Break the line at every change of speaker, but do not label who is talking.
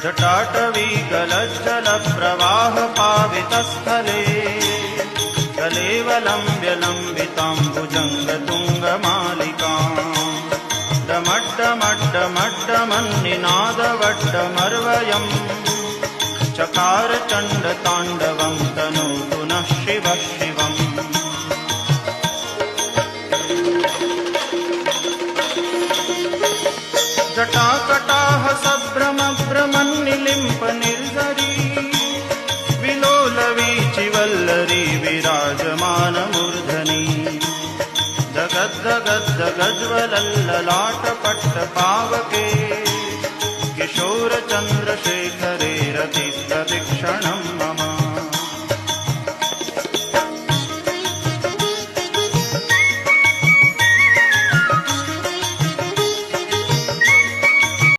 जटाटवीकलज्जलप्रवाहपावितस्थले कलेवलम्ब्य लम्बिताम्बुजङ्गतुङ्गमालिकाम् डमड्डमड्डमड्डमन्निनादवड्डमर्वयम् चकार चण्डताण्डवं तनोतु नः शिवः शिवम्। जटाकटाह सभ्रमभ्रमन्निलिम्प निर्झरी विलोलवीचिवल्लरी विराजमानमूर्धनि जगद्जगज्जगज्ज्वलल्ललाटपट्टपावके किशोरचन्द्रशेखर